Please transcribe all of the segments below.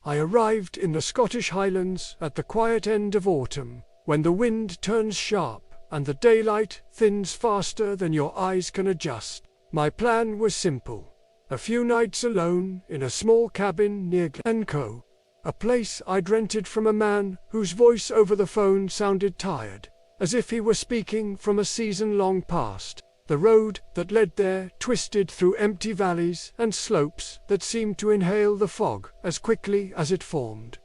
I arrived in the Scottish Highlands at the quiet end of autumn, when the wind turns sharp and the daylight thins faster than your eyes can adjust. My plan was simple. A few nights alone in a small cabin near Glencoe, a place I'd rented from a man whose voice over the phone sounded tired, as if he were speaking from a season long past. The road that led there twisted through empty valleys and slopes that seemed to inhale the fog as quickly as it formed.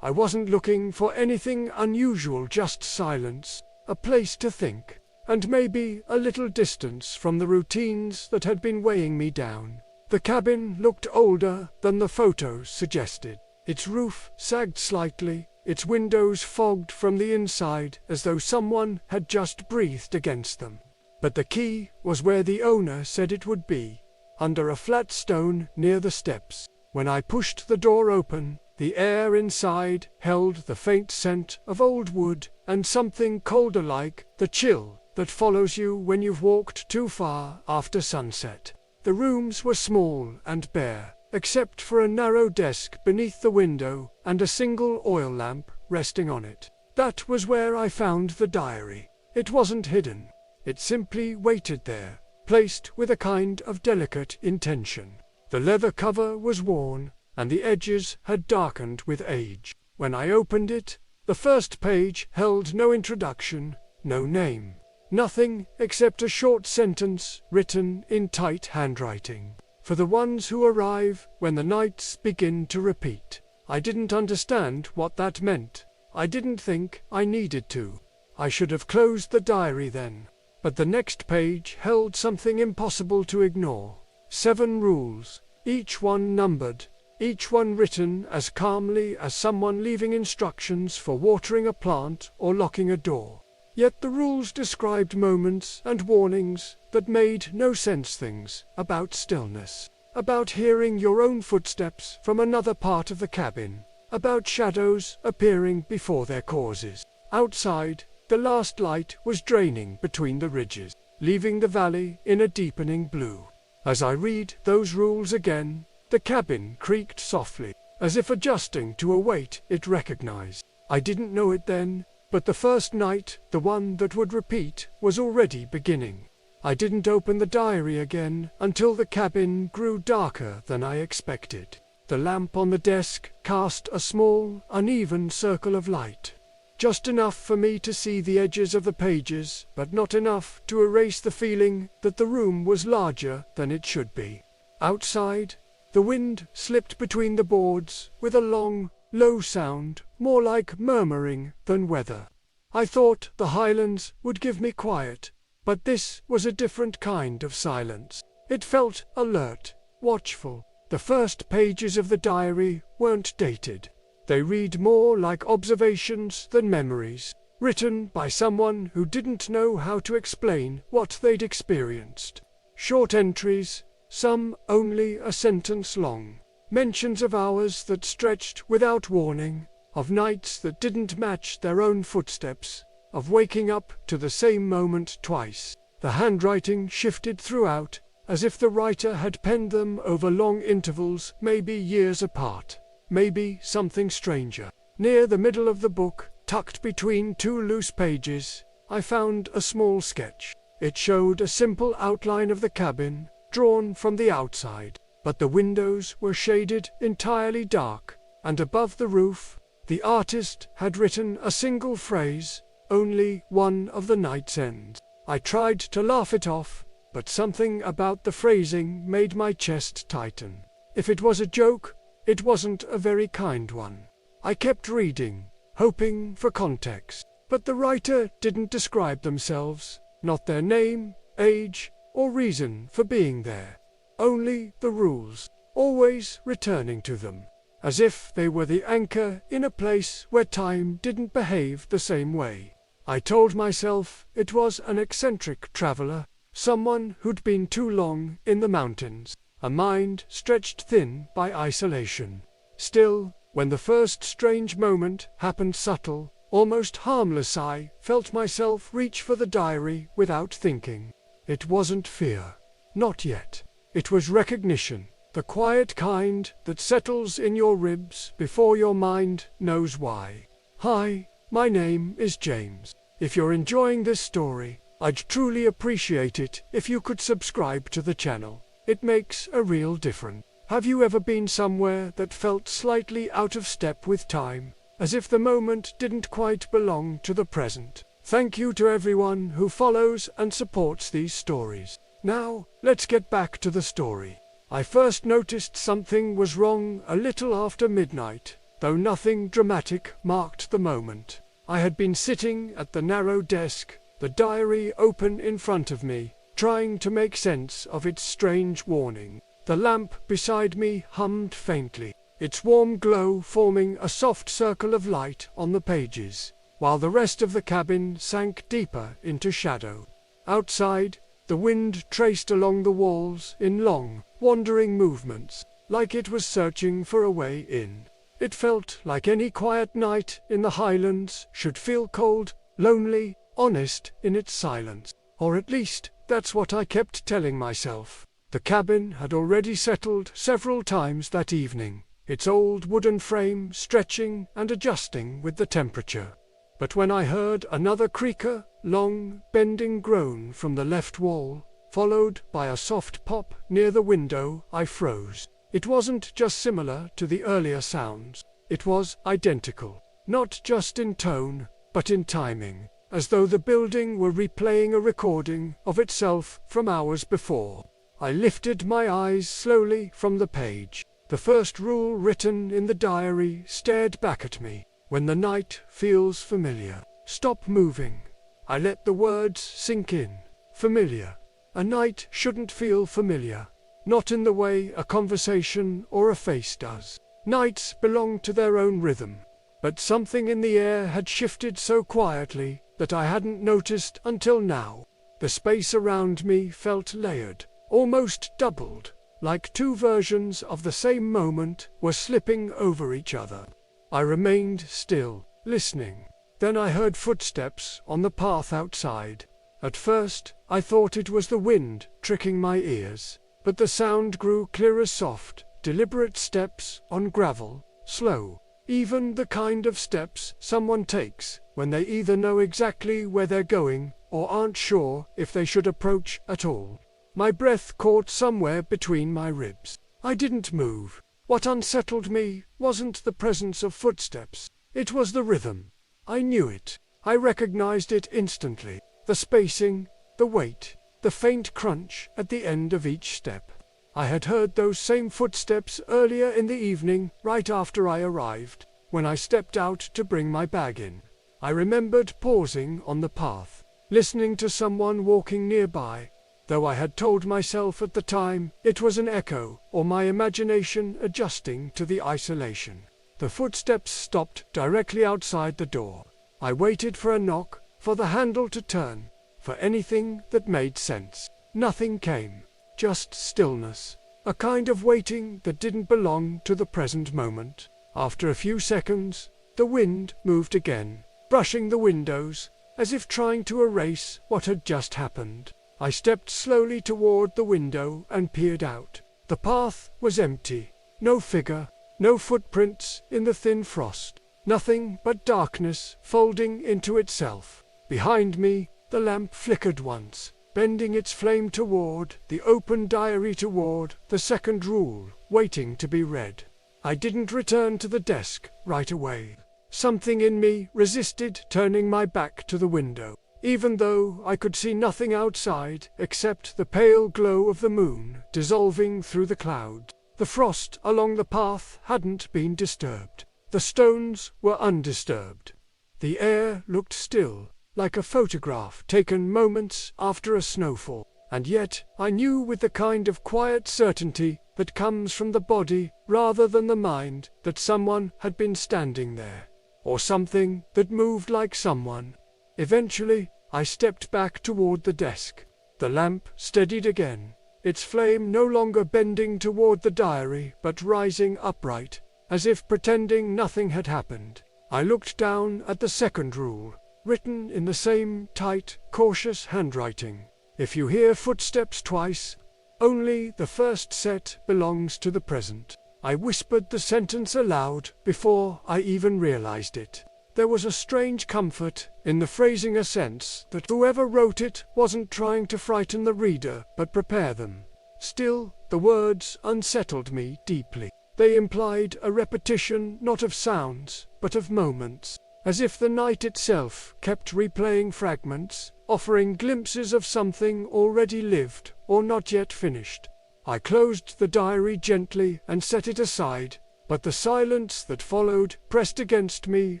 I wasn't looking for anything unusual, just silence, a place to think, and maybe a little distance from the routines that had been weighing me down. The cabin looked older than the photos suggested. Its roof sagged slightly, its windows fogged from the inside as though someone had just breathed against them. But the key was where the owner said it would be, under a flat stone near the steps. When I pushed the door open, the air inside held the faint scent of old wood and something colder, like the chill that follows you when you've walked too far after sunset. The rooms were small and bare, except for a narrow desk beneath the window and a single oil lamp resting on it. That was where I found the diary. It wasn't hidden. It simply waited there, placed with a kind of delicate intention. The leather cover was worn, and the edges had darkened with age. When I opened it, the first page held no introduction, no name. Nothing except a short sentence written in tight handwriting. For the ones who arrive when the nights begin to repeat. I didn't understand what that meant. I didn't think I needed to. I should have closed the diary then. But the next page held something impossible to ignore. 7 rules, each one numbered, each one written as calmly as someone leaving instructions for watering a plant or locking a door. Yet the rules described moments and warnings that made no sense, things about stillness, about hearing your own footsteps from another part of the cabin, about shadows appearing before their causes. Outside, the last light was draining between the ridges, leaving the valley in a deepening blue. As I read those rules again, the cabin creaked softly, as if adjusting to a weight it recognized. I didn't know it then, but the first night, the one that would repeat, was already beginning. I didn't open the diary again until the cabin grew darker than I expected. The lamp on the desk cast a small, uneven circle of light. Just enough for me to see the edges of the pages, but not enough to erase the feeling that the room was larger than it should be. Outside, the wind slipped between the boards with a long, low sound, more like murmuring than weather. I thought the Highlands would give me quiet, but this was a different kind of silence. It felt alert, watchful. The first pages of the diary weren't dated. They read more like observations than memories, written by someone who didn't know how to explain what they'd experienced. Short entries, some only a sentence long. Mentions of hours that stretched without warning, of nights that didn't match their own footsteps, of waking up to the same moment twice. The handwriting shifted throughout, as if the writer had penned them over long intervals, maybe years apart. Maybe something stranger. Near the middle of the book, tucked between 2 loose pages, I found a small sketch. It showed a simple outline of the cabin, drawn from the outside, but the windows were shaded entirely dark, and above the roof, the artist had written a single phrase, "Only one of the night's ends." I tried to laugh it off, but something about the phrasing made my chest tighten. If it was a joke, it wasn't a very kind one. I kept reading, hoping for context, but the writer didn't describe themselves, not their name, age, or reason for being there. Only the rules, always returning to them, as if they were the anchor in a place where time didn't behave the same way. I told myself it was an eccentric traveler, someone who'd been too long in the mountains, a mind stretched thin by isolation. Still, when the first strange moment happened, subtle, almost harmless, I felt myself reach for the diary without thinking. It wasn't fear. Not yet. It was recognition. The quiet kind that settles in your ribs before your mind knows why. Hi, my name is James. If you're enjoying this story, I'd truly appreciate it if you could subscribe to the channel. It makes a real difference. Have you ever been somewhere that felt slightly out of step with time, as if the moment didn't quite belong to the present? Thank you to everyone who follows and supports these stories. Now, let's get back to the story. I first noticed something was wrong a little after midnight, though nothing dramatic marked the moment. I had been sitting at the narrow desk, the diary open in front of me, trying to make sense of its strange warning. The lamp beside me hummed faintly, its warm glow forming a soft circle of light on the pages, while the rest of the cabin sank deeper into shadow. Outside, the wind traced along the walls in long, wandering movements, like it was searching for a way in. It felt like any quiet night in the Highlands should feel cold, lonely, honest in its silence. Or at least, that's what I kept telling myself. The cabin had already settled several times that evening, its old wooden frame stretching and adjusting with the temperature. But when I heard another creaker, long, bending groan from the left wall, followed by a soft pop near the window, I froze. It wasn't just similar to the earlier sounds, it was identical, not just in tone, but in timing, as though the building were replaying a recording of itself from hours before. I lifted my eyes slowly from the page. The first rule written in the diary stared back at me. When the night feels familiar, stop moving. I let the words sink in. Familiar. A night shouldn't feel familiar. Not in the way a conversation or a face does. Nights belong to their own rhythm. But something in the air had shifted so quietly that I hadn't noticed until now. The space around me felt layered, almost doubled, like two versions of the same moment were slipping over each other. I remained still, listening. Then I heard footsteps on the path outside. At first, I thought it was the wind tricking my ears, but the sound grew clearer, soft, deliberate steps on gravel, slow, even the kind of steps someone takes when they either know exactly where they're going or aren't sure if they should approach at all. My breath caught somewhere between my ribs. I didn't move. What unsettled me wasn't the presence of footsteps. It was the rhythm. I knew it. I recognized it instantly. The spacing, the weight, the faint crunch at the end of each step. I had heard those same footsteps earlier in the evening, right after I arrived, when I stepped out to bring my bag in. I remembered pausing on the path, listening to someone walking nearby, though I had told myself at the time it was an echo or my imagination adjusting to the isolation. The footsteps stopped directly outside the door. I waited for a knock, for the handle to turn, for anything that made sense. Nothing came, just stillness, a kind of waiting that didn't belong to the present moment. After a few seconds, the wind moved again, brushing the windows, as if trying to erase what had just happened. I stepped slowly toward the window and peered out. The path was empty. No figure, no footprints in the thin frost. Nothing but darkness folding into itself. Behind me, the lamp flickered once, bending its flame toward the open diary, toward the second rule, waiting to be read. I didn't return to the desk right away. Something in me resisted turning my back to the window. Even though I could see nothing outside except the pale glow of the moon dissolving through the clouds. The frost along the path hadn't been disturbed. The stones were undisturbed. The air looked still, like a photograph taken moments after a snowfall. And yet, I knew with the kind of quiet certainty that comes from the body rather than the mind that someone had been standing there. Or something that moved like someone. Eventually, I stepped back toward the desk. The lamp steadied again, its flame no longer bending toward the diary but rising upright, as if pretending nothing had happened. I looked down at the second rule, written in the same tight, cautious handwriting. If you hear footsteps twice, Only the first set belongs to the present. I whispered the sentence aloud before I even realized it. There was a strange comfort in the phrasing, a sense that whoever wrote it wasn't trying to frighten the reader but prepare them. Still, the words unsettled me deeply. They implied a repetition not of sounds, but of moments, as if the night itself kept replaying fragments, offering glimpses of something already lived or not yet finished. I closed the diary gently and set it aside, but the silence that followed pressed against me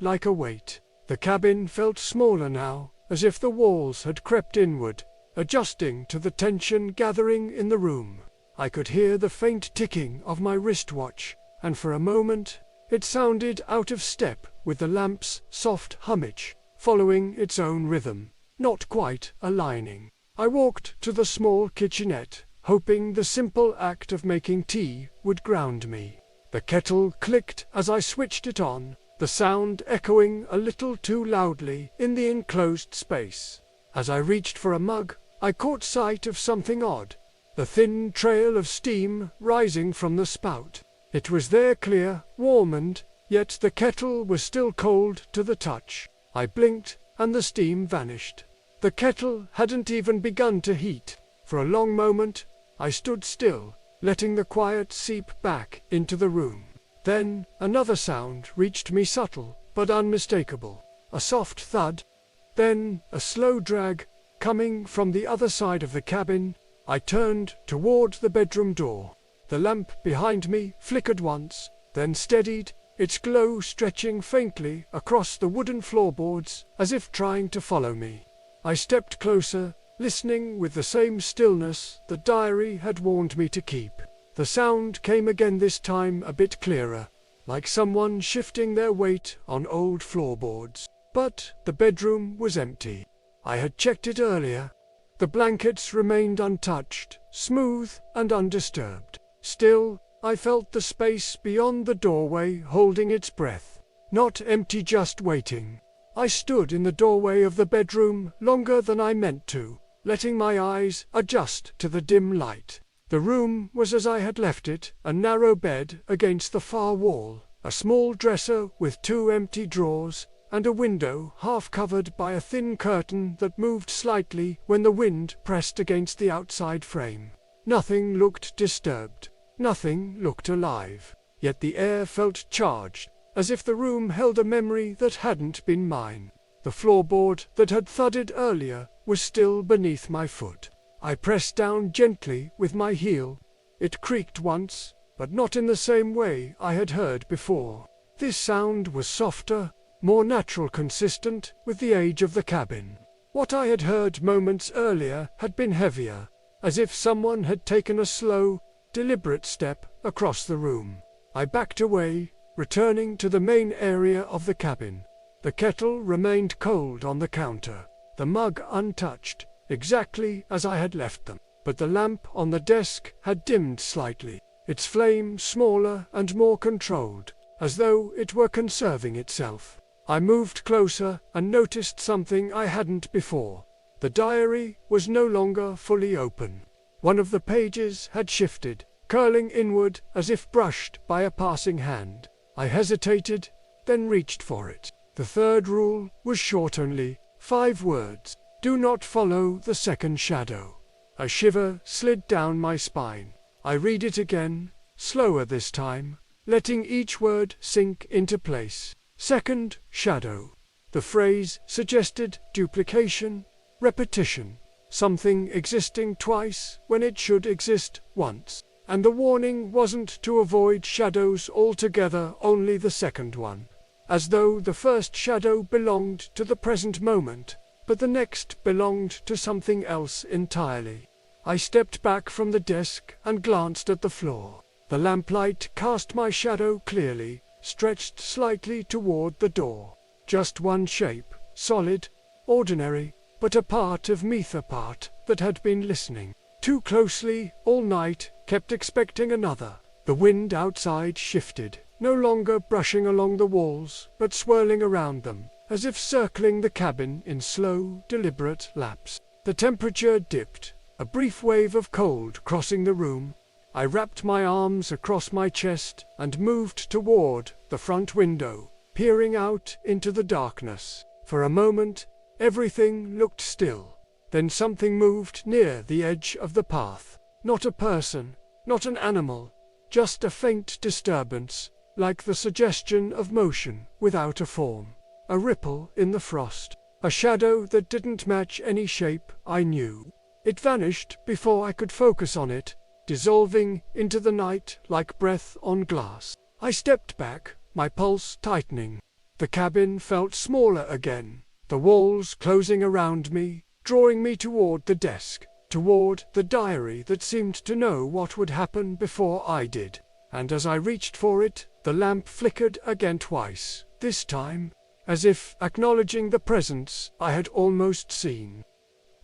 like a weight. The cabin felt smaller now, as if the walls had crept inward, adjusting to the tension gathering in the room. I could hear the faint ticking of my wristwatch, and for a moment it sounded out of step with the lamp's soft hummage, following its own rhythm, not quite aligning. I walked to the small kitchenette, hoping the simple act of making tea would ground me. The kettle clicked as I switched it on, the sound echoing a little too loudly in the enclosed space. As I reached for a mug, I caught sight of something odd. The thin trail of steam rising from the spout. It was there, clear, warm, and yet the kettle was still cold to the touch. I blinked, and the steam vanished. The kettle hadn't even begun to heat. For a long moment, I stood still, letting the quiet seep back into the room. Then another sound reached me, subtle but unmistakable. A soft thud. Then a slow drag, coming from the other side of the cabin. I turned toward the bedroom door. The lamp behind me flickered once, then steadied, its glow stretching faintly across the wooden floorboards, as if trying to follow me. I stepped closer, listening with the same stillness the diary had warned me to keep. The sound came again, this time a bit clearer, like someone shifting their weight on old floorboards. But the bedroom was empty. I had checked it earlier. The blankets remained untouched, smooth and undisturbed. Still, I felt the space beyond the doorway holding its breath. Not empty, just waiting. I stood in the doorway of the bedroom longer than I meant to, letting my eyes adjust to the dim light. The room was as I had left it, a narrow bed against the far wall, a small dresser with 2 empty drawers, and a window half covered by a thin curtain that moved slightly when the wind pressed against the outside frame. Nothing looked disturbed. Nothing looked alive. Yet the air felt charged, as if the room held a memory that hadn't been mine. The floorboard that had thudded earlier was still beneath my foot. I pressed down gently with my heel. It creaked once, but not in the same way I had heard before. This sound was softer, more natural, consistent with the age of the cabin. What I had heard moments earlier had been heavier, as if someone had taken a slow, deliberate step across the room. I backed away, returning to the main area of the cabin. The kettle remained cold on the counter, the mug untouched, exactly as I had left them. But the lamp on the desk had dimmed slightly, its flame smaller and more controlled, as though it were conserving itself. I moved closer and noticed something I hadn't before. The diary was no longer fully open. One of the pages had shifted, curling inward as if brushed by a passing hand. I hesitated, then reached for it. The third rule was short, only 5 words. Do not follow the second shadow. A shiver slid down my spine. I read it again, slower this time, letting each word sink into place. Second shadow. The phrase suggested duplication, repetition, something existing twice when it should exist once. And the warning wasn't to avoid shadows altogether, only the second one. As though the first shadow belonged to the present moment, but the next belonged to something else entirely. I stepped back from the desk and glanced at the floor. The lamplight cast my shadow clearly, stretched slightly toward the door. Just one shape, solid, ordinary, but a part of me, the part that had been listening too closely all night, kept expecting another. The wind outside shifted, no longer brushing along the walls, but swirling around them, as if circling the cabin in slow, deliberate laps. The temperature dipped, A brief wave of cold crossing the room. I wrapped my arms across my chest and moved toward the front window, peering out into the darkness. For a moment, everything looked still. Then something moved near the edge of the path. Not a person, not an animal, just a faint disturbance, like the suggestion of motion without a form. A ripple in the frost. A shadow that didn't match any shape I knew. It vanished before I could focus on it, dissolving into the night like breath on glass. I stepped back, my pulse tightening. The cabin felt smaller again, the walls closing around me, drawing me toward the desk, toward the diary that seemed to know what would happen before I did. And as I reached for it, the lamp flickered again twice, this time, as if acknowledging the presence I had almost seen.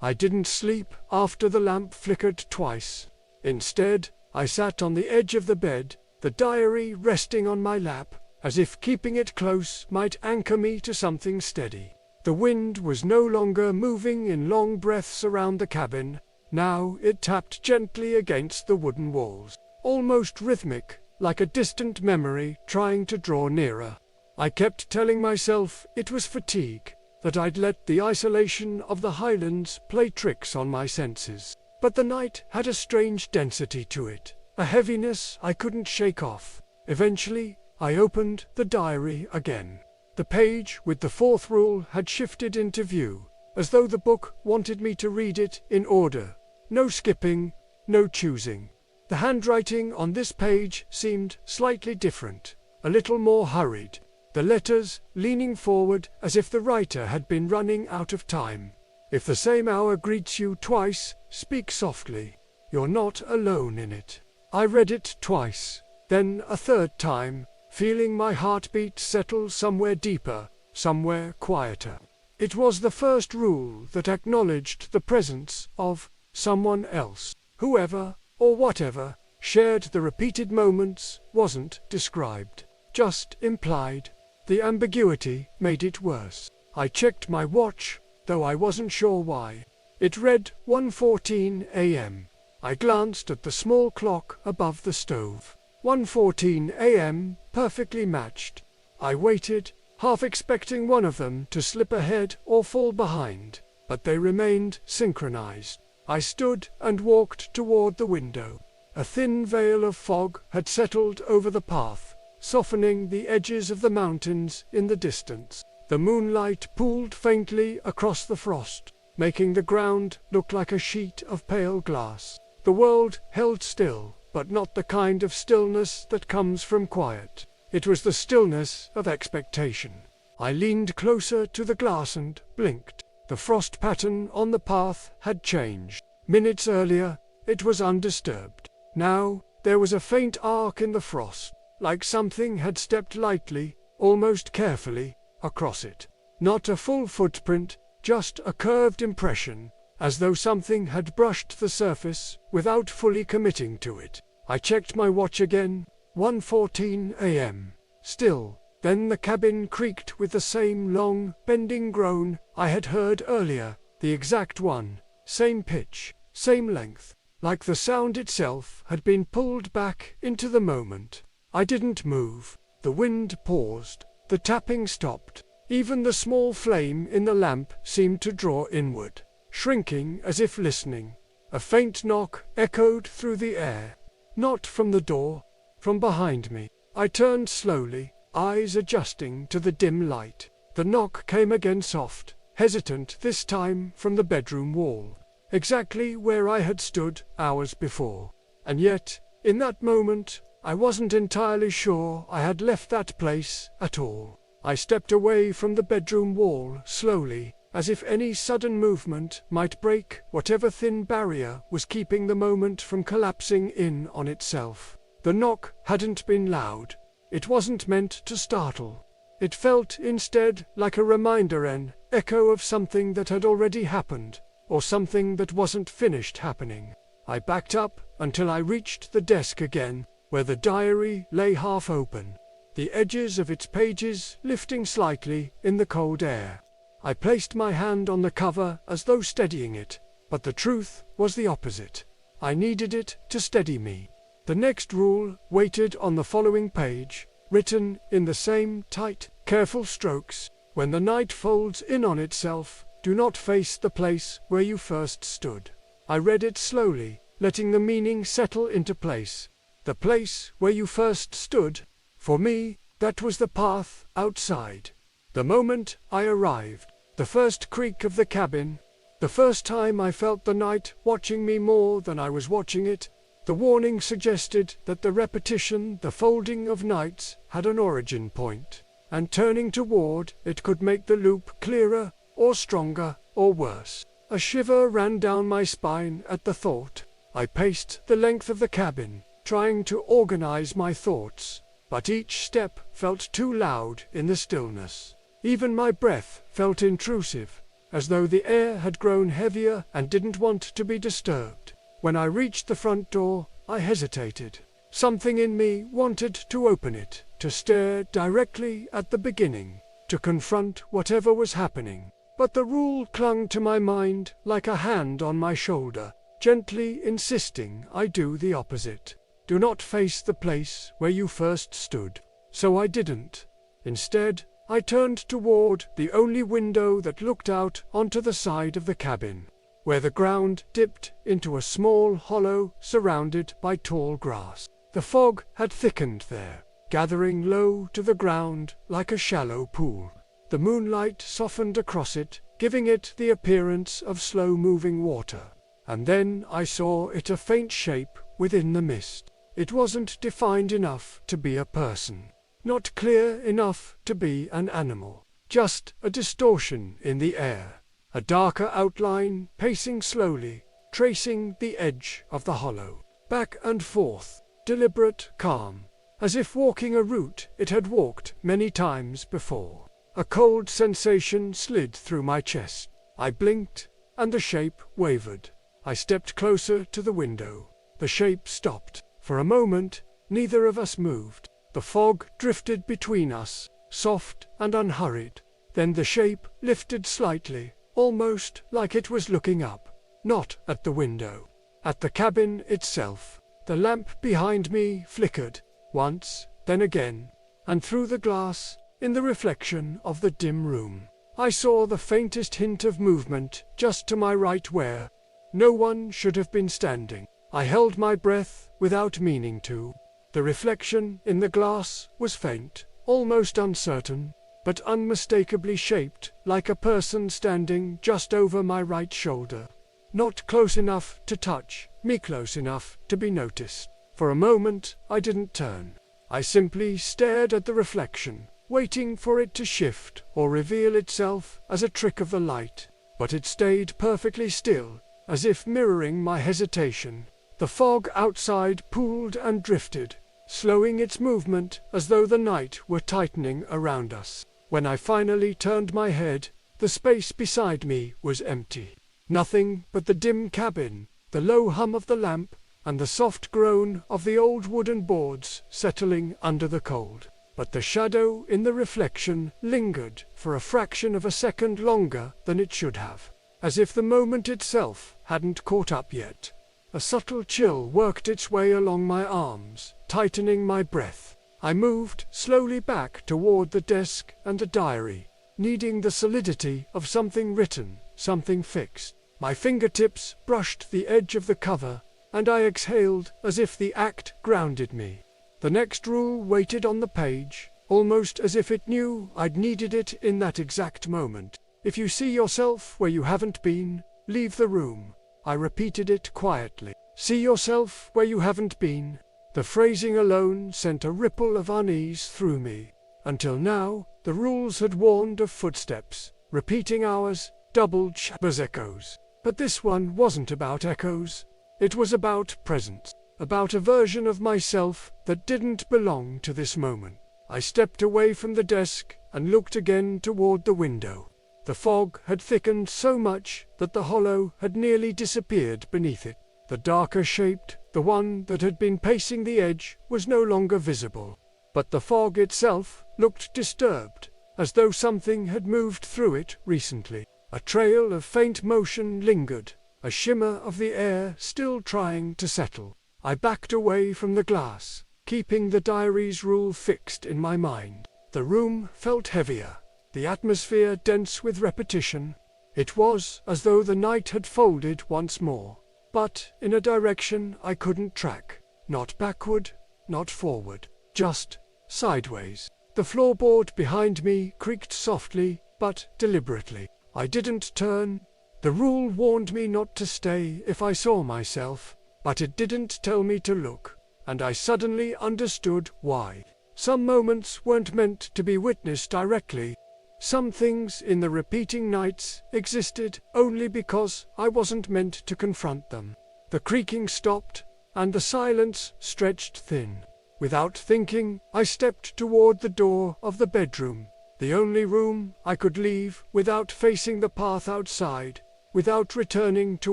I didn't sleep after the lamp flickered twice. Instead, I sat on the edge of the bed, the diary resting on my lap, as if keeping it close might anchor me to something steady. The wind was no longer moving in long breaths around the cabin. Now it tapped gently against the wooden walls, almost rhythmic, like a distant memory trying to draw nearer. I kept telling myself it was fatigue, that I'd let the isolation of the Highlands play tricks on my senses. But the night had a strange density to it, a heaviness I couldn't shake off. Eventually, I opened the diary again. The page with the fourth rule had shifted into view, as though the book wanted me to read it in order. No skipping, no choosing. The handwriting on this page seemed slightly different, a little more hurried, the letters leaning forward as if the writer had been running out of time. If the same hour greets you twice, speak softly. You're not alone in it. I read it twice, then a third time, feeling my heartbeat settle somewhere deeper, somewhere quieter. It was the first rule that acknowledged the presence of someone else. Whoever, or whatever, shared the repeated moments wasn't described, just implied. The ambiguity made it worse. I checked my watch, though I wasn't sure why. It read 1:14 a.m. I glanced at the small clock above the stove. 1:14 a.m. perfectly matched. I waited, half expecting one of them to slip ahead or fall behind, but they remained synchronized. I stood and walked toward the window. A thin veil of fog had settled over the path, softening the edges of the mountains in the distance. The moonlight pooled faintly across the frost, making the ground look like a sheet of pale glass. The world held still, but not the kind of stillness that comes from quiet. It was the stillness of expectation. I leaned closer to the glass and blinked. The frost pattern on the path had changed. Minutes earlier, it was undisturbed. Now, there was a faint arc in the frost, like something had stepped lightly, almost carefully, across it. Not a full footprint, just a curved impression, as though something had brushed the surface without fully committing to it. I checked my watch again, 1:14 a.m. Still. Then the cabin creaked with the same long, bending groan I had heard earlier, the exact one, same pitch, same length, like the sound itself had been pulled back into the moment. I didn't move. The wind paused. The tapping stopped. Even the small flame in the lamp seemed to draw inward, shrinking as if listening. A faint knock echoed through the air. Not from the door, from behind me. I turned slowly, eyes adjusting to the dim light. The knock came again, soft, hesitant this time, from the bedroom wall, exactly where I had stood hours before. And yet, in that moment, I wasn't entirely sure I had left that place at all. I stepped away from the bedroom wall slowly, as if any sudden movement might break whatever thin barrier was keeping the moment from collapsing in on itself. The knock hadn't been loud. It wasn't meant to startle. It felt instead like a reminder, an echo of something that had already happened, or something that wasn't finished happening. I backed up until I reached the desk again, where the diary lay half open, the edges of its pages lifting slightly in the cold air. I placed my hand on the cover as though steadying it, But the truth was the opposite. I needed it to steady me. The next rule waited on the following page, written in the same tight, careful strokes. When the night folds in on itself, do not face the place where you first stood. I read it slowly, letting the meaning settle into place. The place where you first stood. For me, that was the path outside. The moment I arrived, the first creak of the cabin, the first time I felt the night watching me more than I was watching it. The warning suggested that the repetition, the folding of nights, had an origin point, and turning toward it could make the loop clearer, or stronger, or worse. A shiver ran down my spine at the thought. I paced the length of the cabin, trying to organize my thoughts, but each step felt too loud in the stillness. Even my breath felt intrusive, as though the air had grown heavier and didn't want to be disturbed. When I reached the front door, I hesitated. Something in me wanted to open it, to stare directly at the beginning, to confront whatever was happening. But the rule clung to my mind like a hand on my shoulder, gently insisting I do the opposite. Do not face the place where you first stood. So I didn't. Instead, I turned toward the only window that looked out onto the side of the cabin, where the ground dipped into a small hollow surrounded by tall grass. The fog had thickened there, gathering low to the ground like a shallow pool. The moonlight softened across it, giving it the appearance of slow-moving water. And then I saw it, a faint shape within the mist. It wasn't defined enough to be a person, not clear enough to be an animal, just a distortion in the air, a darker outline pacing slowly, tracing the edge of the hollow, back and forth, deliberate, calm, as if walking a route it had walked many times before. A cold sensation slid through my chest. I blinked, and the shape wavered. I stepped closer to the window. The shape stopped. For a moment, neither of us moved. The fog drifted between us, soft and unhurried. Then the shape lifted slightly, almost like it was looking up, not at the window, at the cabin itself. The lamp behind me flickered, once, then again, and through the glass, in the reflection of the dim room, I saw the faintest hint of movement just to my right where no one should have been standing. I held my breath without meaning to. The reflection in the glass was faint, almost uncertain, but unmistakably shaped like a person standing just over my right shoulder. Not close enough to touch, me close enough to be noticed. For a moment, I didn't turn. I simply stared at the reflection, waiting for it to shift or reveal itself as a trick of the light. But it stayed perfectly still, as if mirroring my hesitation. The fog outside pooled and drifted, slowing its movement as though the night were tightening around us. When I finally turned my head, the space beside me was empty. Nothing but the dim cabin, the low hum of the lamp, and the soft groan of the old wooden boards settling under the cold. But the shadow in the reflection lingered for a fraction of a second longer than it should have, as if the moment itself hadn't caught up yet. A subtle chill worked its way along my arms, tightening my breath. I moved slowly back toward the desk and the diary, needing the solidity of something written, something fixed. My fingertips brushed the edge of the cover, and I exhaled as if the act grounded me. The next rule waited on the page, almost as if it knew I'd needed it in that exact moment. If you see yourself where you haven't been, leave the room. I repeated it quietly. See yourself where you haven't been. The phrasing alone sent a ripple of unease through me. Until now, the rules had warned of footsteps, repeating hours, doubled as echoes. But this one wasn't about echoes. It was about presence, about a version of myself that didn't belong to this moment. I stepped away from the desk and looked again toward the window. The fog had thickened so much that the hollow had nearly disappeared beneath it. The darker shaped, the one that had been pacing the edge, was no longer visible. But the fog itself looked disturbed, as though something had moved through it recently. A trail of faint motion lingered, a shimmer of the air still trying to settle. I backed away from the glass, keeping the diary's rule fixed in my mind. The room felt heavier, the atmosphere dense with repetition. It was as though the night had folded once more, but in a direction I couldn't track. Not backward, not forward, just sideways. The floorboard behind me creaked softly, but deliberately. I didn't turn. The rule warned me not to stay if I saw myself, but it didn't tell me to look, and I suddenly understood why. Some moments weren't meant to be witnessed directly. Some things in the repeating nights existed only because I wasn't meant to confront them. The creaking stopped, and the silence stretched thin. Without thinking, I stepped toward the door of the bedroom, the only room I could leave without facing the path outside, without returning to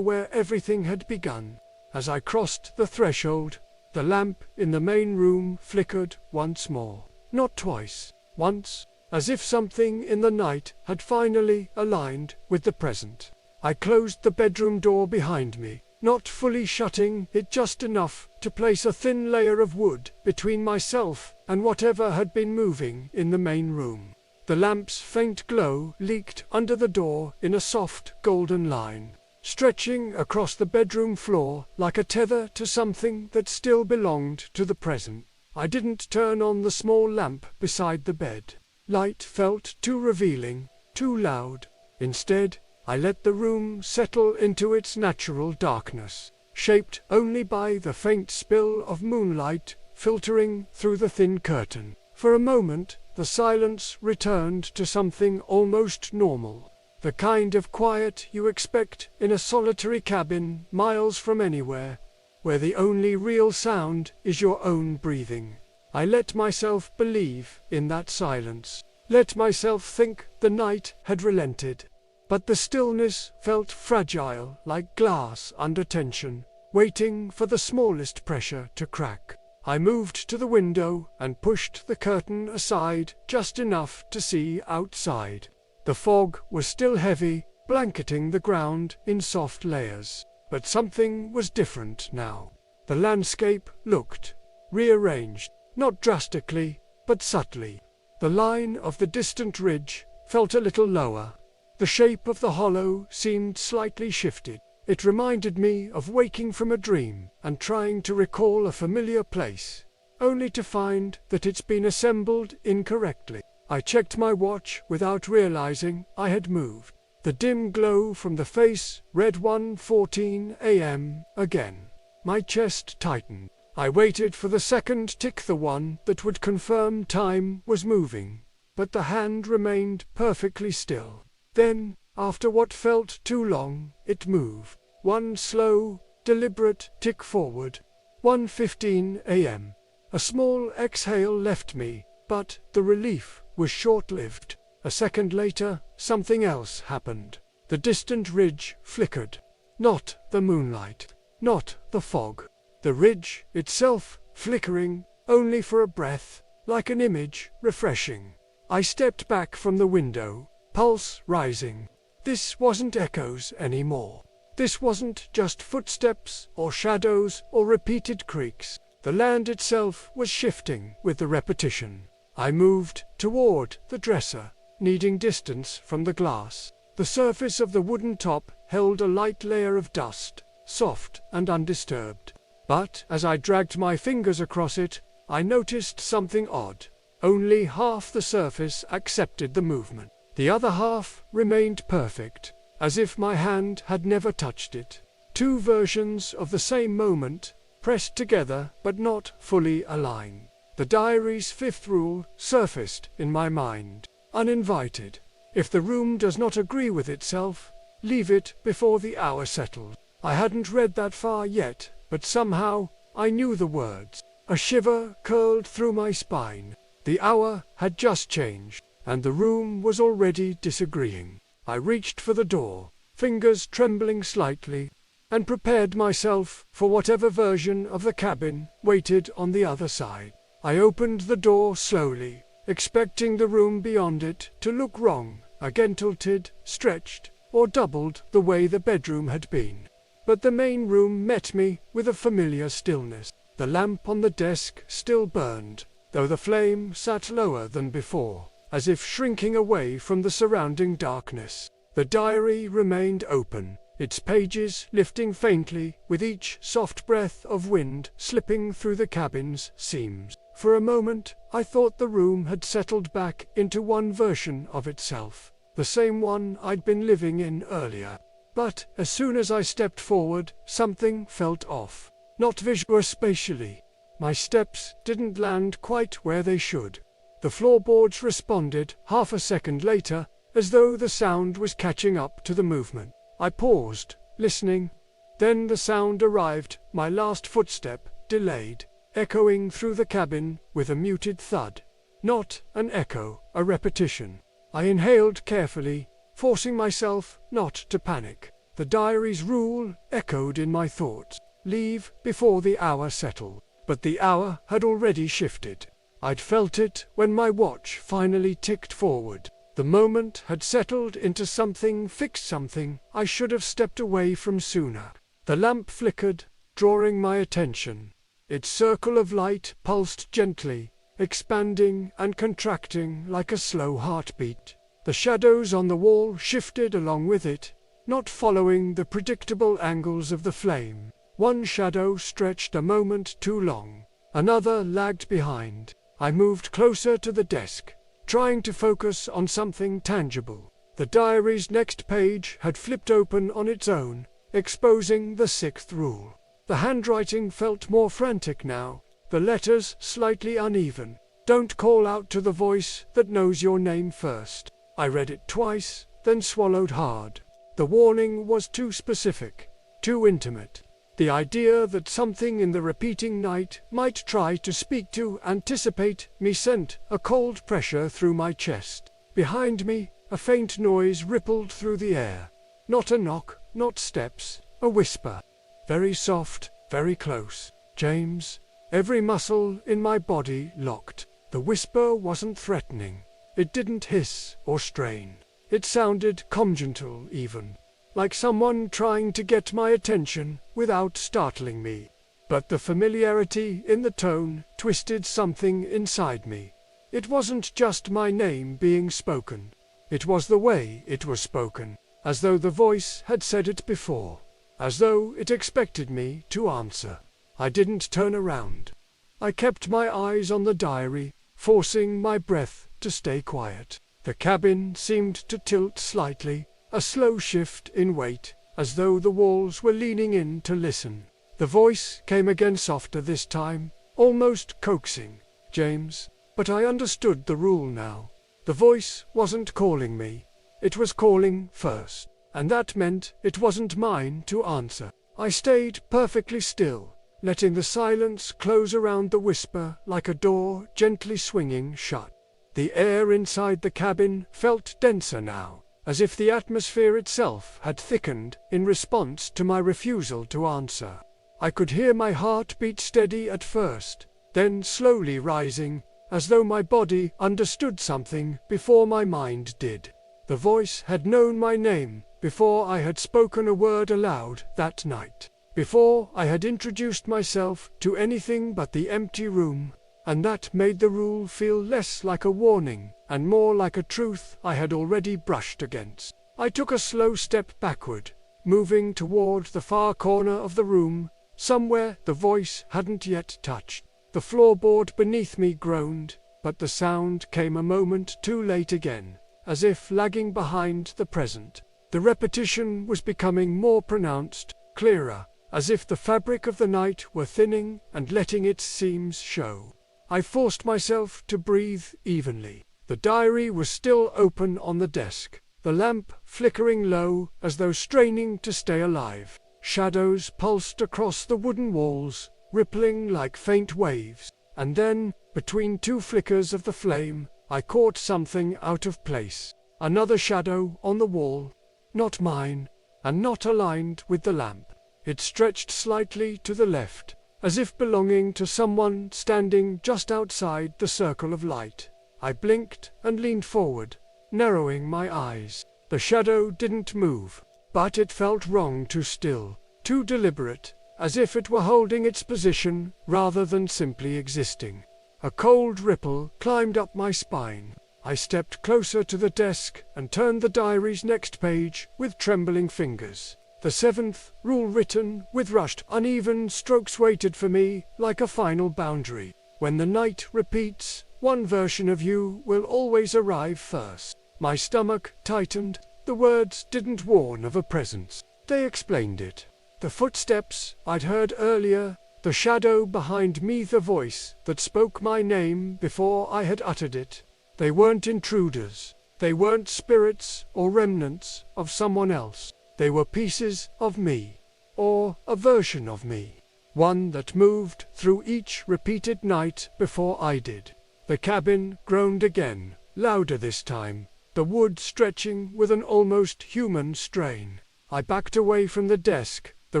where everything had begun. As I crossed the threshold, the lamp in the main room flickered once more. Not twice, once, as if something in the night had finally aligned with the present. I closed the bedroom door behind me, not fully shutting it, just enough to place a thin layer of wood between myself and whatever had been moving in the main room. The lamp's faint glow leaked under the door in a soft golden line, stretching across the bedroom floor like a tether to something that still belonged to the present. I didn't turn on the small lamp beside the bed. Light felt too revealing, too loud. Instead, I let the room settle into its natural darkness, shaped only by the faint spill of moonlight filtering through the thin curtain. For a moment, the silence returned to something almost normal, the kind of quiet you expect in a solitary cabin miles from anywhere, where the only real sound is your own breathing. I let myself believe in that silence, let myself think the night had relented. But the stillness felt fragile, like glass under tension, waiting for the smallest pressure to crack. I moved to the window and pushed the curtain aside just enough to see outside. The fog was still heavy, blanketing the ground in soft layers. But something was different now. The landscape looked rearranged, not drastically, but subtly. The line of the distant ridge felt a little lower. The shape of the hollow seemed slightly shifted. It reminded me of waking from a dream and trying to recall a familiar place, only to find that it's been assembled incorrectly. I checked my watch without realizing I had moved. The dim glow from the face read 1:14 a.m. again. My chest tightened. I waited for the second tick, the one that would confirm time was moving, but the hand remained perfectly still. Then, after what felt too long, it moved. One slow, deliberate tick forward. 1:15 a.m. A small exhale left me, but the relief was short-lived. A second later, something else happened. The distant ridge flickered. Not the moonlight, not the fog. The ridge itself flickering, only for a breath, like an image refreshing. I stepped back from the window, pulse rising. This wasn't echoes anymore. This wasn't just footsteps or shadows or repeated creaks. The land itself was shifting with the repetition. I moved toward the dresser, needing distance from the glass. The surface of the wooden top held a light layer of dust, soft and undisturbed. But as I dragged my fingers across it, I noticed something odd. Only half the surface accepted the movement. The other half remained perfect, as if my hand had never touched it. Two versions of the same moment, pressed together but not fully aligned. The diary's fifth rule surfaced in my mind, uninvited. If the room does not agree with itself, leave it before the hour settles. I hadn't read that far yet, but somehow I knew the words. A shiver curled through my spine. The hour had just changed, and the room was already disagreeing. I reached for the door, fingers trembling slightly, and prepared myself for whatever version of the cabin waited on the other side. I opened the door slowly, expecting the room beyond it to look wrong, again tilted, stretched, or doubled the way the bedroom had been. But the main room met me with a familiar stillness. The lamp on the desk still burned, though the flame sat lower than before, as if shrinking away from the surrounding darkness. The diary remained open, its pages lifting faintly with each soft breath of wind slipping through the cabin's seams. For a moment, I thought the room had settled back into one version of itself, the same one I'd been living in earlier. But as soon as I stepped forward, something felt off. Not visually or spatially. My steps didn't land quite where they should. The floorboards responded half a second later, as though the sound was catching up to the movement. I paused, listening. Then the sound arrived, my last footstep, delayed, echoing through the cabin with a muted thud. Not an echo, a repetition. I inhaled carefully, forcing myself not to panic. The diary's rule echoed in my thoughts. Leave before the hour settled. But the hour had already shifted. I'd felt it when my watch finally ticked forward. The moment had settled into something fixed, something I should have stepped away from sooner. The lamp flickered, drawing my attention. Its circle of light pulsed gently, expanding and contracting like a slow heartbeat. The shadows on the wall shifted along with it, not following the predictable angles of the flame. One shadow stretched a moment too long, another lagged behind. I moved closer to the desk, trying to focus on something tangible. The diary's next page had flipped open on its own, exposing the 6th rule. The handwriting felt more frantic now, the letters slightly uneven. Don't call out to the voice that knows your name first. I read it twice, then swallowed hard. The warning was too specific, too intimate. The idea that something in the repeating night might try to speak to, anticipate me sent a cold pressure through my chest. Behind me, a faint noise rippled through the air. Not a knock, not steps, a whisper. Very soft, very close. James. Every muscle in my body locked. The whisper wasn't threatening. It didn't hiss or strain. It sounded conjugal even, like someone trying to get my attention without startling me. But the familiarity in the tone twisted something inside me. It wasn't just my name being spoken. It was the way it was spoken, as though the voice had said it before, as though it expected me to answer. I didn't turn around. I kept my eyes on the diary, forcing my breath to stay quiet. The cabin seemed to tilt slightly, a slow shift in weight, as though the walls were leaning in to listen. The voice came again, softer this time, almost coaxing. James. But I understood the rule now. The voice wasn't calling me. It was calling first. And that meant it wasn't mine to answer. I stayed perfectly still, letting the silence close around the whisper like a door gently swinging shut. The air inside the cabin felt denser now, as if the atmosphere itself had thickened in response to my refusal to answer. I could hear my heart beat steady at first, then slowly rising, as though my body understood something before my mind did. The voice had known my name before I had spoken a word aloud that night, before I had introduced myself to anything but the empty room, and that made the rule feel less like a warning and more like a truth I had already brushed against. I took a slow step backward, moving toward the far corner of the room, somewhere the voice hadn't yet touched. The floorboard beneath me groaned, but the sound came a moment too late again, as if lagging behind the present. The repetition was becoming more pronounced, clearer, as if the fabric of the night were thinning and letting its seams show. I forced myself to breathe evenly. The diary was still open on the desk, the lamp flickering low as though straining to stay alive. Shadows pulsed across the wooden walls, rippling like faint waves, and then, between two flickers of the flame, I caught something out of place. Another shadow on the wall, not mine, and not aligned with the lamp. It stretched slightly to the left, as if belonging to someone standing just outside the circle of light. I blinked and leaned forward, narrowing my eyes. The shadow didn't move, but it felt wrong, too still, too deliberate, as if it were holding its position rather than simply existing. A cold ripple climbed up my spine. I stepped closer to the desk and turned the diary's next page with trembling fingers. The 7th rule, written with rushed, uneven strokes, waited for me like a final boundary. When the night repeats, one version of you will always arrive first. My stomach tightened. The words didn't warn of a presence. They explained it. The footsteps I'd heard earlier, the shadow behind me, the voice that spoke my name before I had uttered it. They weren't intruders. They weren't spirits or remnants of someone else. They were pieces of me, or a version of me, one that moved through each repeated night before I did. The cabin groaned again, louder this time, the wood stretching with an almost human strain. I backed away from the desk, the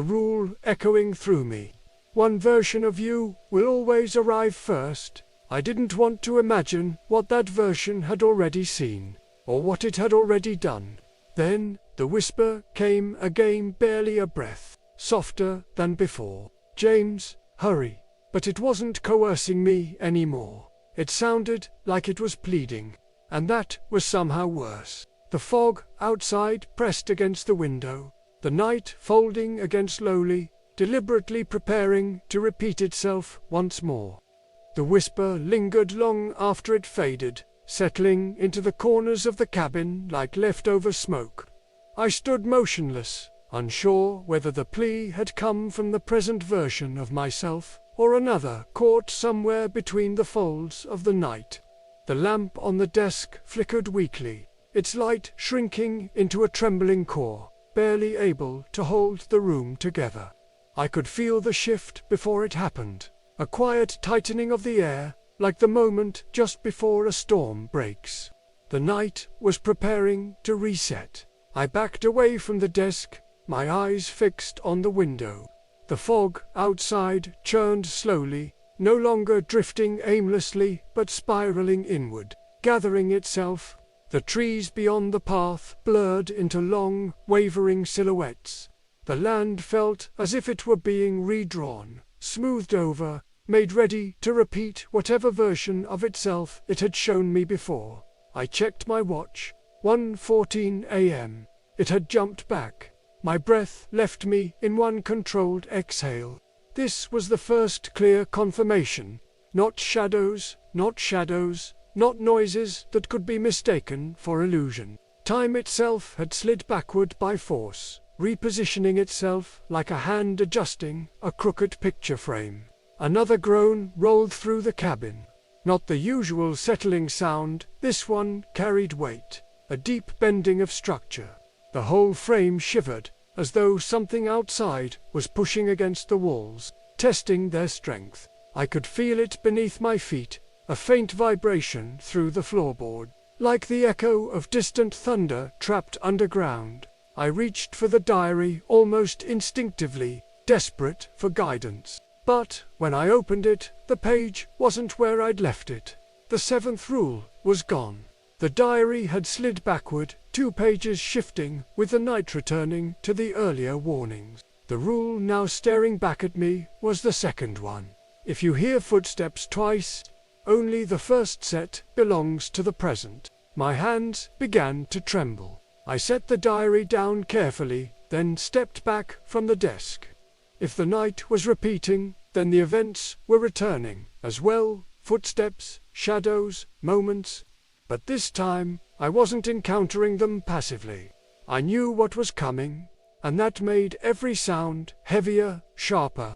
rule echoing through me. One version of you will always arrive first. I didn't want to imagine what that version had already seen, or what it had already done. Then the whisper came again, barely a breath, softer than before. James, hurry. But it wasn't coercing me anymore. It sounded like it was pleading, and that was somehow worse. The fog outside pressed against the window, the night folding again slowly, deliberately preparing to repeat itself once more. The whisper lingered long after it faded, settling into the corners of the cabin like leftover smoke. I stood motionless, unsure whether the plea had come from the present version of myself, or another caught somewhere between the folds of the night. The lamp on the desk flickered weakly, its light shrinking into a trembling core, barely able to hold the room together. I could feel the shift before it happened, a quiet tightening of the air, like the moment just before a storm breaks. The night was preparing to reset. I backed away from the desk, my eyes fixed on the window. The fog outside churned slowly, no longer drifting aimlessly but spiraling inward, gathering itself. The trees beyond the path blurred into long, wavering silhouettes. The land felt as if it were being redrawn, smoothed over, made ready to repeat whatever version of itself it had shown me before. I checked my watch. 1:14 a.m. It had jumped back. My breath left me in one controlled exhale. This was the first clear confirmation. Not shadows, not noises that could be mistaken for illusion. Time itself had slid backward by force, repositioning itself like a hand adjusting a crooked picture frame. Another groan rolled through the cabin. Not the usual settling sound, this one carried weight, a deep bending of structure. The whole frame shivered, as though something outside was pushing against the walls, testing their strength. I could feel it beneath my feet, a faint vibration through the floorboard, like the echo of distant thunder trapped underground. I reached for the diary almost instinctively, desperate for guidance. But when I opened it, the page wasn't where I'd left it. The 7th rule was gone. The diary had slid backward, 2 pages shifting, with the night returning to the earlier warnings. The rule now staring back at me was the 2nd one. If you hear footsteps twice, only the first set belongs to the present. My hands began to tremble. I set the diary down carefully, then stepped back from the desk. If the night was repeating, then the events were returning as well, footsteps, shadows, moments. But this time, I wasn't encountering them passively. I knew what was coming, and that made every sound heavier, sharper.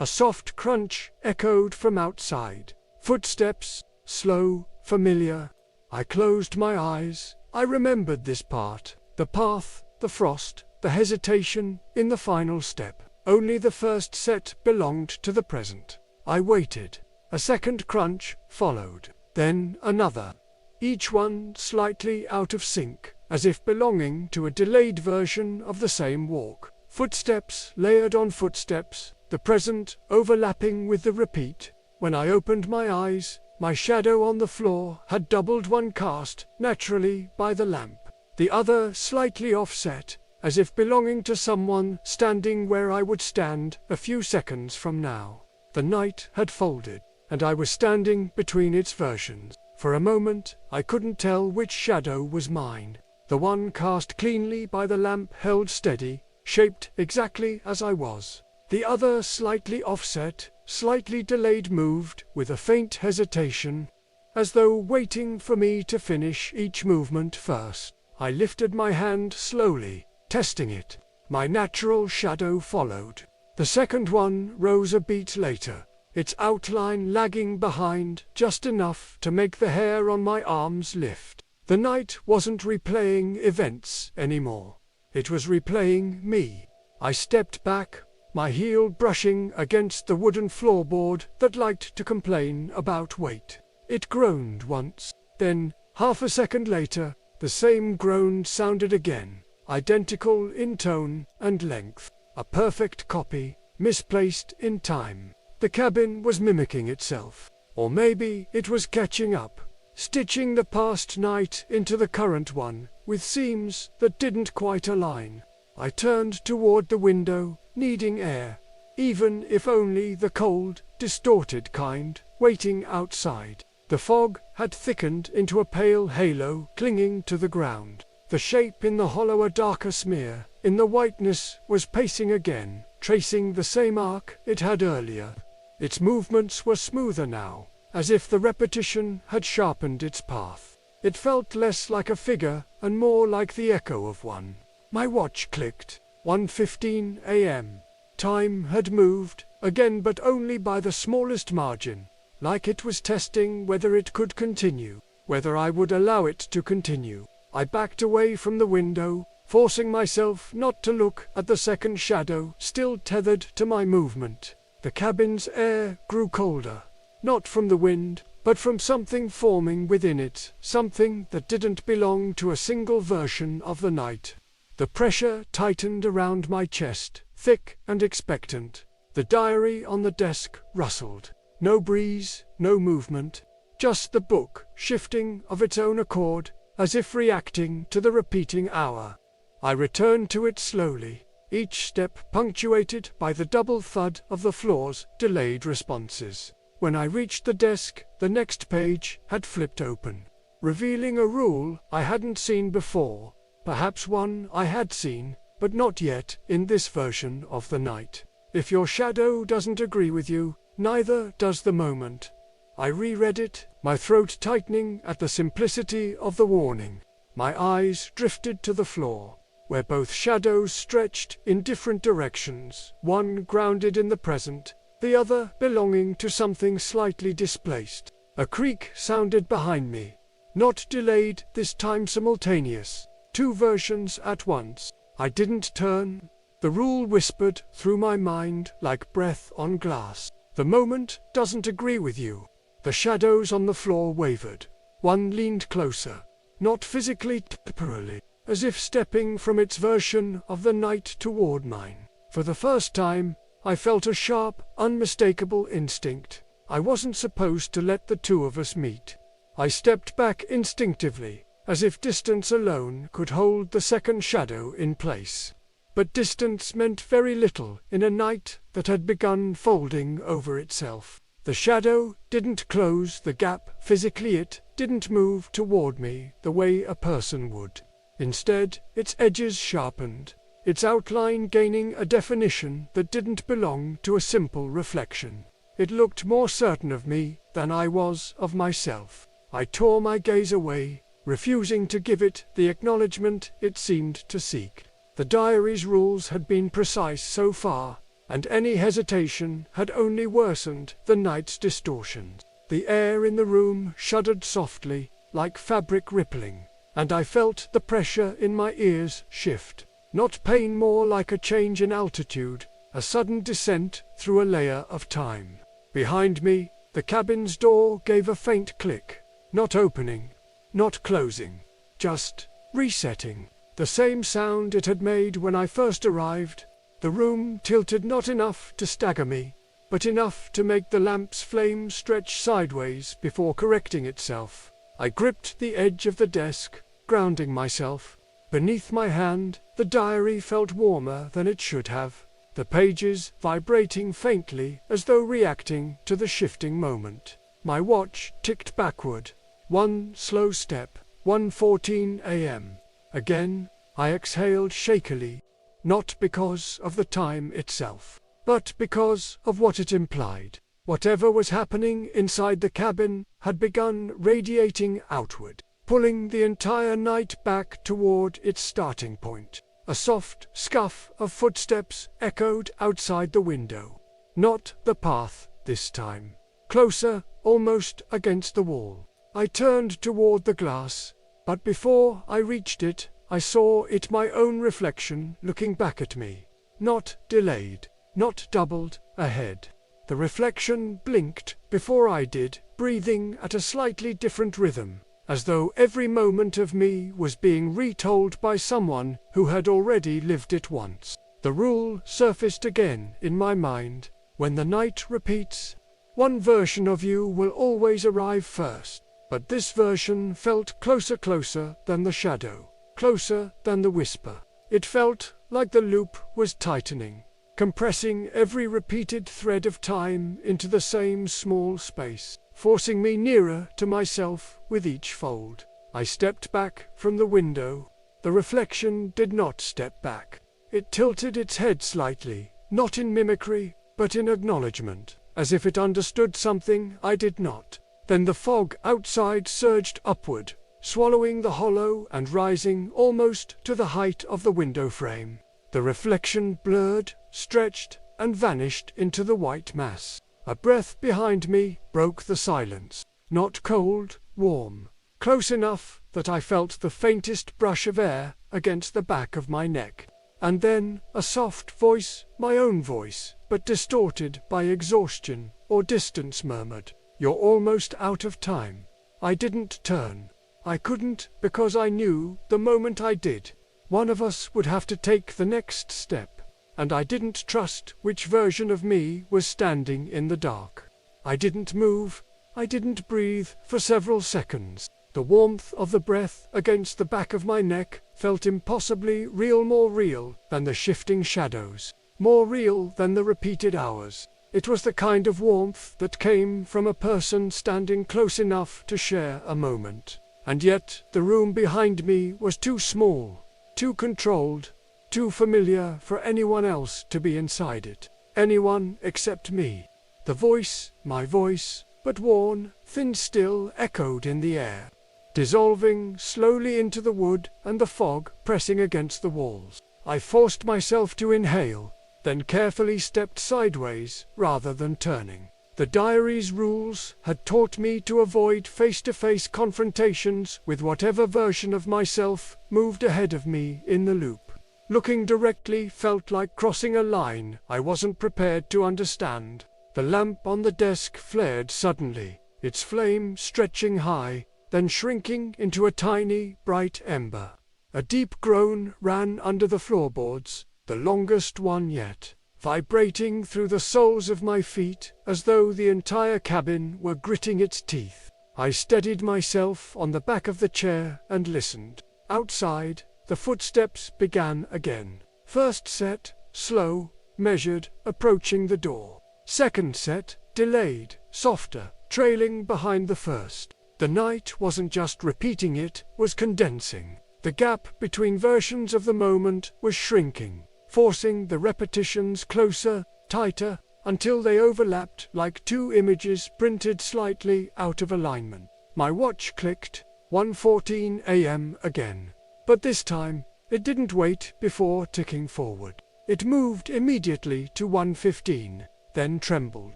A soft crunch echoed from outside. Footsteps, slow, familiar. I closed my eyes. I remembered this part. The path, the frost, the hesitation in the final step. Only the first set belonged to the present. I waited. A second crunch followed. Then another. Each one slightly out of sync, as if belonging to a delayed version of the same walk. Footsteps layered on footsteps, the present overlapping with the repeat. When I opened my eyes, my shadow on the floor had doubled, one cast naturally by the lamp, the other slightly offset, as if belonging to someone standing where I would stand a few seconds from now. The night had folded, and I was standing between its versions. For a moment, I couldn't tell which shadow was mine. The one cast cleanly by the lamp held steady, shaped exactly as I was. The other slightly offset, slightly delayed, moved with a faint hesitation, as though waiting for me to finish each movement first. I lifted my hand slowly, testing it. My natural shadow followed. The second one rose a beat later, its outline lagging behind just enough to make the hair on my arms lift. The night wasn't replaying events anymore. It was replaying me. I stepped back, my heel brushing against the wooden floorboard that liked to complain about weight. It groaned once. Then, half a second later, the same groan sounded again, identical in tone and length. A perfect copy, misplaced in time. The cabin was mimicking itself. Or maybe it was catching up, stitching the past night into the current one, with seams that didn't quite align. I turned toward the window, needing air, even if only the cold, distorted kind, waiting outside. The fog had thickened into a pale halo clinging to the ground. The shape in the hollow a darker smear, in the whiteness, was pacing again, tracing the same arc it had earlier. Its movements were smoother now, as if the repetition had sharpened its path. It felt less like a figure and more like the echo of one. My watch clicked. 1:15 a.m. Time had moved, again, but only by the smallest margin, like it was testing whether it could continue, whether I would allow it to continue. I backed away from the window, forcing myself not to look at the second shadow still tethered to my movement. The cabin's air grew colder, not from the wind, but from something forming within it, something that didn't belong to a single version of the night. The pressure tightened around my chest, thick and expectant. The diary on the desk rustled. No breeze, no movement, just the book shifting of its own accord, as if reacting to the repeating hour. I returned to it slowly, each step punctuated by the double thud of the floor's delayed responses. When I reached the desk, the next page had flipped open, revealing a rule I hadn't seen before, perhaps one I had seen, but not yet in this version of the night. If your shadow doesn't agree with you, neither does the moment. I reread it, my throat tightening at the simplicity of the warning. My eyes drifted to the floor, where both shadows stretched in different directions, one grounded in the present, the other belonging to something slightly displaced. A creak sounded behind me, not delayed, this time simultaneous, two versions at once. I didn't turn. The rule whispered through my mind like breath on glass. The moment doesn't agree with you. The shadows on the floor wavered. One leaned closer, not physically, temporarily, as if stepping from its version of the night toward mine. For the first time, I felt a sharp, unmistakable instinct. I wasn't supposed to let the two of us meet. I stepped back instinctively, as if distance alone could hold the second shadow in place. But distance meant very little in a night that had begun folding over itself. The shadow didn't close the gap physically, it didn't move toward me the way a person would. Instead, its edges sharpened, its outline gaining a definition that didn't belong to a simple reflection. It looked more certain of me than I was of myself. I tore my gaze away, refusing to give it the acknowledgement it seemed to seek. The diary's rules had been precise so far, and any hesitation had only worsened the night's distortions. The air in the room shuddered softly, like fabric rippling, and I felt the pressure in my ears shift. Not pain, more like a change in altitude, a sudden descent through a layer of time. Behind me, the cabin's door gave a faint click, not opening, not closing, just resetting. The same sound it had made when I first arrived. The room tilted not enough to stagger me, but enough to make the lamp's flame stretch sideways before correcting itself. I gripped the edge of the desk, grounding myself. Beneath my hand, the diary felt warmer than it should have, the pages vibrating faintly as though reacting to the shifting moment. My watch ticked backward. One slow step, 1:14 a.m. Again, I exhaled shakily, not because of the time itself, but because of what it implied. Whatever was happening inside the cabin had begun radiating outward, pulling the entire night back toward its starting point. A soft scuff of footsteps echoed outside the window. Not the path this time. Closer, almost against the wall. I turned toward the glass, but before I reached it, I saw it my own reflection looking back at me. Not delayed, not doubled ahead. The reflection blinked before I did, breathing at a slightly different rhythm, as though every moment of me was being retold by someone who had already lived it once. The rule surfaced again in my mind. When the night repeats, one version of you will always arrive first. But this version felt closer than the shadow, closer than the whisper. It felt like the loop was tightening, compressing every repeated thread of time into the same small space, forcing me nearer to myself with each fold. I stepped back from the window. The reflection did not step back. It tilted its head slightly, not in mimicry, but in acknowledgement, as if it understood something I did not. Then the fog outside surged upward, swallowing the hollow and rising almost to the height of the window frame. The reflection blurred, stretched, and vanished into the white mass. A breath behind me broke the silence. Not cold, warm. Close enough that I felt the faintest brush of air against the back of my neck. And then a soft voice, my own voice, but distorted by exhaustion or distance, murmured, "You're almost out of time." I didn't turn. I couldn't, because I knew the moment I did, one of us would have to take the next step, and I didn't trust which version of me was standing in the dark. I didn't move. I didn't breathe for several seconds. The warmth of the breath against the back of my neck felt impossibly real, more real than the shifting shadows, more real than the repeated hours. It was the kind of warmth that came from a person standing close enough to share a moment. And yet the room behind me was too small, too controlled, too familiar for anyone else to be inside it. Anyone except me. The voice, my voice, but worn, thin still, echoed in the air, dissolving slowly into the wood and the fog pressing against the walls. I forced myself to inhale, then carefully stepped sideways rather than turning. The diary's rules had taught me to avoid face-to-face confrontations with whatever version of myself moved ahead of me in the loop. Looking directly felt like crossing a line I wasn't prepared to understand. The lamp on the desk flared suddenly, its flame stretching high, then shrinking into a tiny, bright ember. A deep groan ran under the floorboards, the longest one yet, vibrating through the soles of my feet as though the entire cabin were gritting its teeth. I steadied myself on the back of the chair and listened. Outside, the footsteps began again. First set, slow, measured, approaching the door. Second set, delayed, softer, trailing behind the first. The night wasn't just repeating, it was condensing. The gap between versions of the moment was shrinking, forcing the repetitions closer, tighter, until they overlapped like two images printed slightly out of alignment. My watch clicked, 1:14 a.m. again. But this time, it didn't wait before ticking forward. It moved immediately to 1:15, then trembled,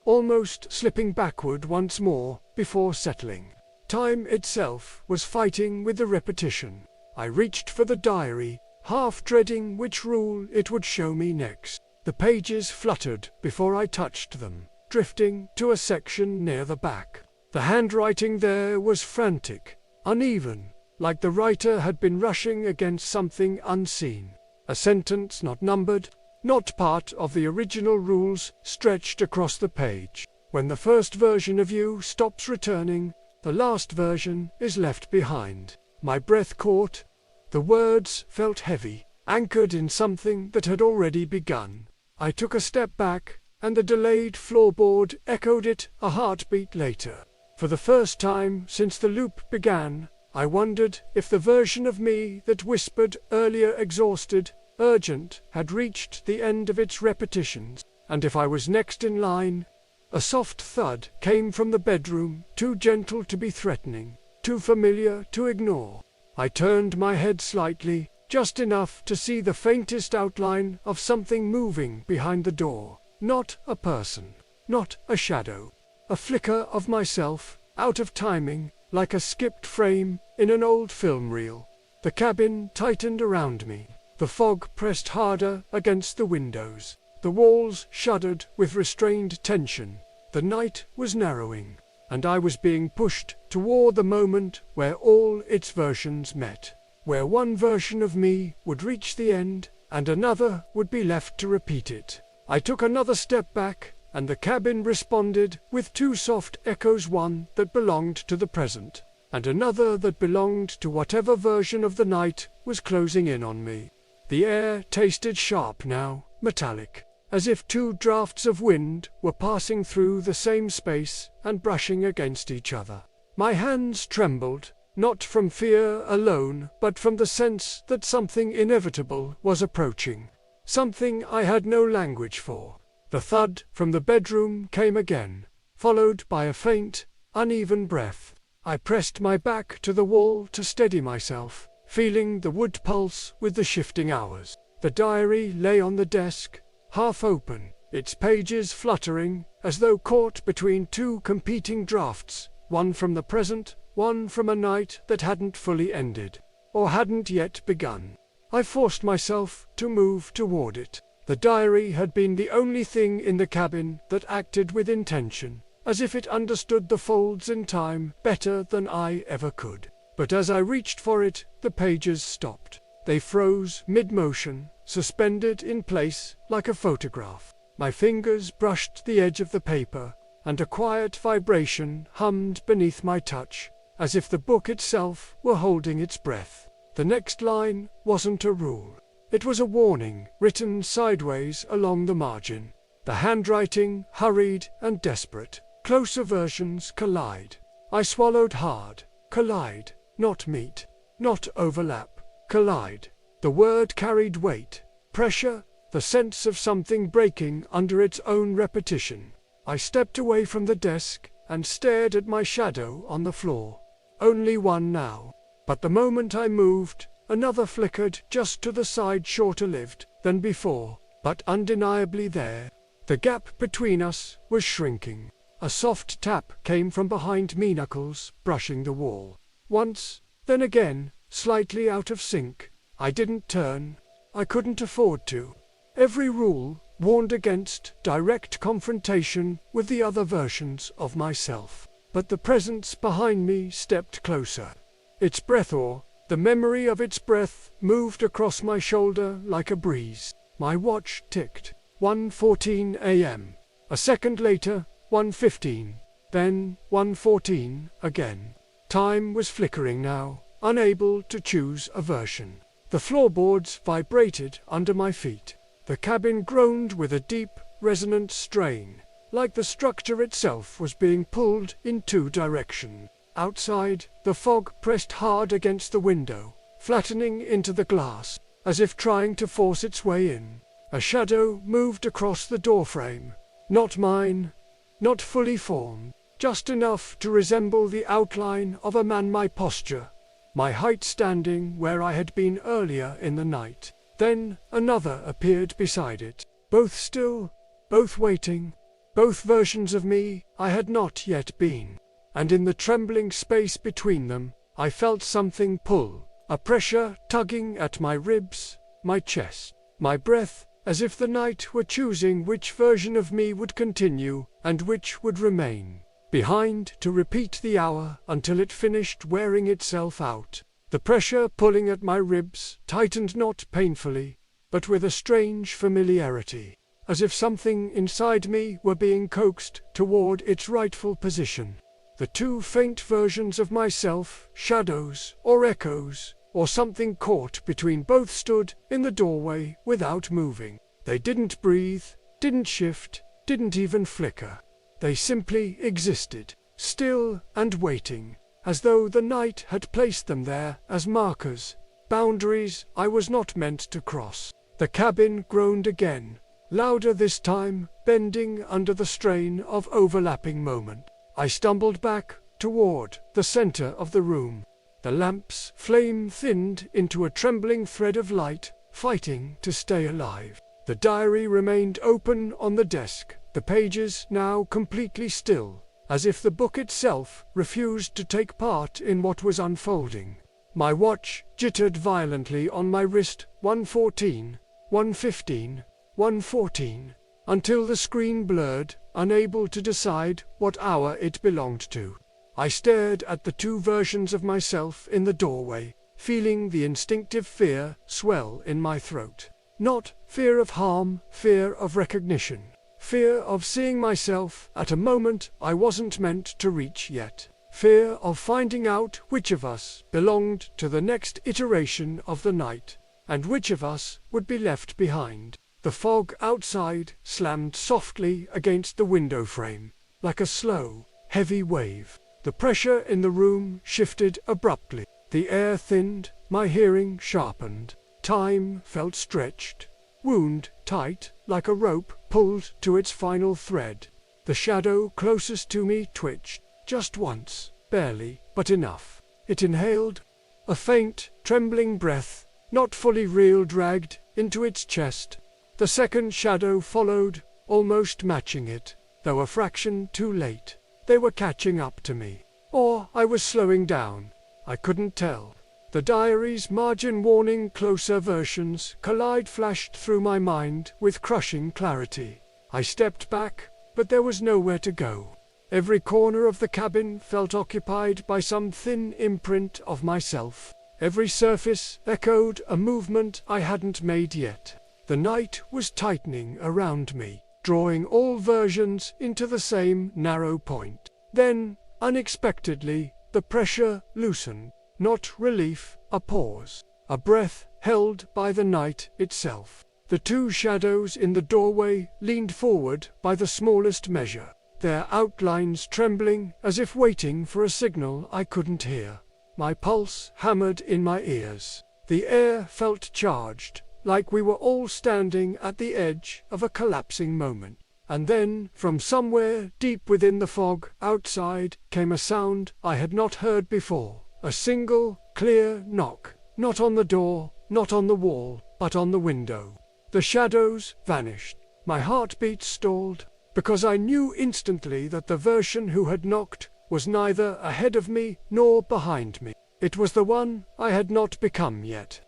almost slipping backward once more before settling. Time itself was fighting with the repetition. I reached for the diary, half dreading which rule it would show me next. The pages fluttered before I touched them, drifting to a section near the back. The handwriting there was frantic, uneven, like the writer had been rushing against something unseen. A sentence not numbered, not part of the original rules, stretched across the page. When the first version of you stops returning, the last version is left behind. My breath caught. The words felt heavy, anchored in something that had already begun. I took a step back, and the delayed floorboard echoed it a heartbeat later. For the first time since the loop began, I wondered if the version of me that whispered earlier exhausted, urgent, had reached the end of its repetitions, and if I was next in line. A soft thud came from the bedroom, too gentle to be threatening, too familiar to ignore. I turned my head slightly, just enough to see the faintest outline of something moving behind the door. Not a person, not a shadow. A flicker of myself, out of timing, like a skipped frame in an old film reel. The cabin tightened around me. The fog pressed harder against the windows. The walls shuddered with restrained tension. The night was narrowing, and I was being pushed toward the moment where all its versions met, where one version of me would reach the end, and another would be left to repeat it. I took another step back, and the cabin responded with two soft echoes, one that belonged to the present, and another that belonged to whatever version of the night was closing in on me. The air tasted sharp now, metallic, as if two drafts of wind were passing through the same space and brushing against each other. My hands trembled, not from fear alone, but from the sense that something inevitable was approaching, something I had no language for. The thud from the bedroom came again, followed by a faint, uneven breath. I pressed my back to the wall to steady myself, feeling the wood pulse with the shifting hours. The diary lay on the desk, half open, its pages fluttering, as though caught between two competing drafts, one from the present, one from a night that hadn't fully ended, or hadn't yet begun. I forced myself to move toward it. The diary had been the only thing in the cabin that acted with intention, as if it understood the folds in time better than I ever could. But as I reached for it, the pages stopped. They froze mid-motion, suspended in place like a photograph. My fingers brushed the edge of the paper, and a quiet vibration hummed beneath my touch, as if the book itself were holding its breath. The next line wasn't a rule. It was a warning, written sideways along the margin. The handwriting, hurried and desperate. Closer versions collide. I swallowed hard. Collide. Not meet. Not overlap. Collide. The word carried weight. Pressure. The sense of something breaking under its own repetition. I stepped away from the desk and stared at my shadow on the floor. Only one now. But the moment I moved, another flickered just to the side, shorter-lived than before, but undeniably there. The gap between us was shrinking. A soft tap came from behind me, knuckles brushing the wall. Once, then again, slightly out of sync. I didn't turn. I couldn't afford to. Every rule warned against direct confrontation with the other versions of myself. But the presence behind me stepped closer. Its breath, or the memory of its breath, moved across my shoulder like a breeze. My watch ticked. 1:14 a.m. A second later, 1:15. Then 1:14 again. Time was flickering now, unable to choose a version. The floorboards vibrated under my feet. The cabin groaned with a deep, resonant strain, like the structure itself was being pulled in two directions. Outside, the fog pressed hard against the window, flattening into the glass, as if trying to force its way in. A shadow moved across the doorframe. Not mine, not fully formed, just enough to resemble the outline of a man, my posture, my height, standing where I had been earlier in the night. Then another appeared beside it, both still, both waiting, both versions of me I had not yet been. And in the trembling space between them, I felt something pull, a pressure tugging at my ribs, my chest, my breath, as if the night were choosing which version of me would continue and which would remain behind to repeat the hour until it finished wearing itself out. The pressure pulling at my ribs tightened, not painfully, but with a strange familiarity, as if something inside me were being coaxed toward its rightful position. The two faint versions of myself, shadows or echoes, or something caught between both stood in the doorway without moving. They didn't breathe, didn't shift, didn't even flicker. They simply existed, still and waiting, as though the night had placed them there as markers, boundaries I was not meant to cross. The cabin groaned again, louder this time, bending under the strain of overlapping moment. I stumbled back toward the center of the room. The lamp's flame thinned into a trembling thread of light, fighting to stay alive. The diary remained open on the desk, the pages now completely still, as if the book itself refused to take part in what was unfolding. My watch jittered violently on my wrist, 1:14, 1:15, 1:14, until the screen blurred, unable to decide what hour it belonged to. I stared at the two versions of myself in the doorway, feeling the instinctive fear swell in my throat. Not fear of harm, fear of recognition. Fear of seeing myself at a moment I wasn't meant to reach yet. Fear of finding out which of us belonged to the next iteration of the night, and which of us would be left behind. The fog outside slammed softly against the window frame, like a slow, heavy wave. The pressure in the room shifted abruptly. The air thinned, my hearing sharpened. Time felt stretched, wound tight, like a rope pulled to its final thread. The shadow closest to me twitched, just once, barely, but enough. It inhaled. A faint, trembling breath, not fully real, dragged into its chest. The second shadow followed, almost matching it, though a fraction too late. They were catching up to me. Or I was slowing down. I couldn't tell. The diary's margin warning closer versions collide flashed through my mind with crushing clarity. I stepped back, but there was nowhere to go. Every corner of the cabin felt occupied by some thin imprint of myself. Every surface echoed a movement I hadn't made yet. The night was tightening around me, drawing all versions into the same narrow point. Then, unexpectedly, the pressure loosened. Not relief, a pause, a breath held by the night itself. The two shadows in the doorway leaned forward by the smallest measure, their outlines trembling as if waiting for a signal I couldn't hear. My pulse hammered in my ears. The air felt charged, like we were all standing at the edge of a collapsing moment. And then, from somewhere deep within the fog outside, came a sound I had not heard before. A single, clear knock, not on the door, not on the wall, but on the window. The shadows vanished. My heartbeat stalled, because I knew instantly that the version who had knocked was neither ahead of me nor behind me. It was the one I had not become yet.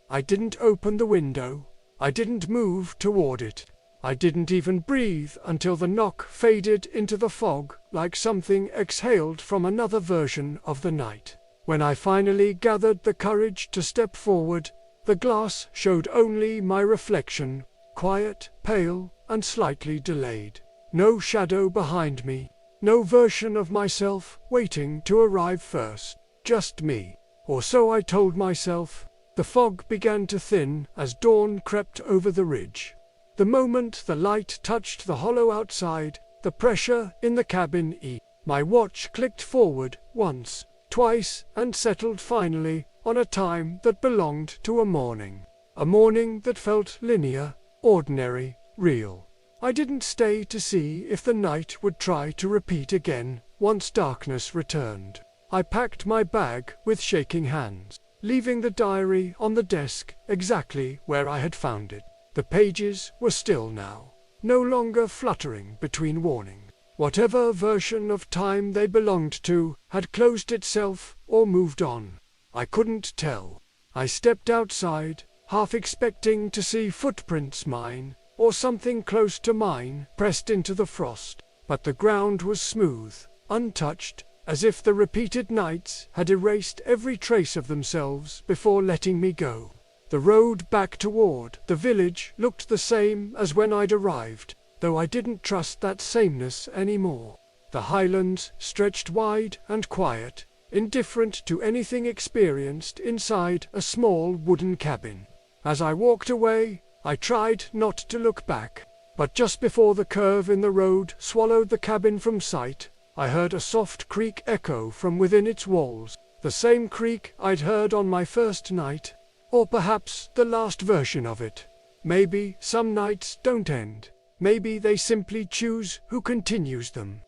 I didn't open the window. I didn't move toward it. I didn't even breathe until the knock faded into the fog like something exhaled from another version of the night. When I finally gathered the courage to step forward, the glass showed only my reflection, quiet, pale, and slightly delayed. No shadow behind me, no version of myself waiting to arrive first, just me. Or so I told myself. The fog began to thin as dawn crept over the ridge. The moment the light touched the hollow outside, the pressure in the cabin eased. My watch clicked forward once, twice, and settled finally on a time that belonged to a morning. A morning that felt linear, ordinary, real. I didn't stay to see if the night would try to repeat again once darkness returned. I packed my bag with shaking hands, leaving the diary on the desk exactly where I had found it. The pages were still now, no longer fluttering between warnings. Whatever version of time they belonged to had closed itself or moved on. I couldn't tell. I stepped outside, half expecting to see footprints mine, or something close to mine, pressed into the frost. But the ground was smooth, untouched, as if the repeated nights had erased every trace of themselves before letting me go. The road back toward the village looked the same as when I'd arrived, though I didn't trust that sameness anymore. The Highlands stretched wide and quiet, indifferent to anything experienced inside a small wooden cabin. As I walked away, I tried not to look back, but just before the curve in the road swallowed the cabin from sight, I heard a soft creak echo from within its walls, the same creak I'd heard on my first night, or perhaps the last version of it. Maybe some nights don't end. Maybe they simply choose who continues them.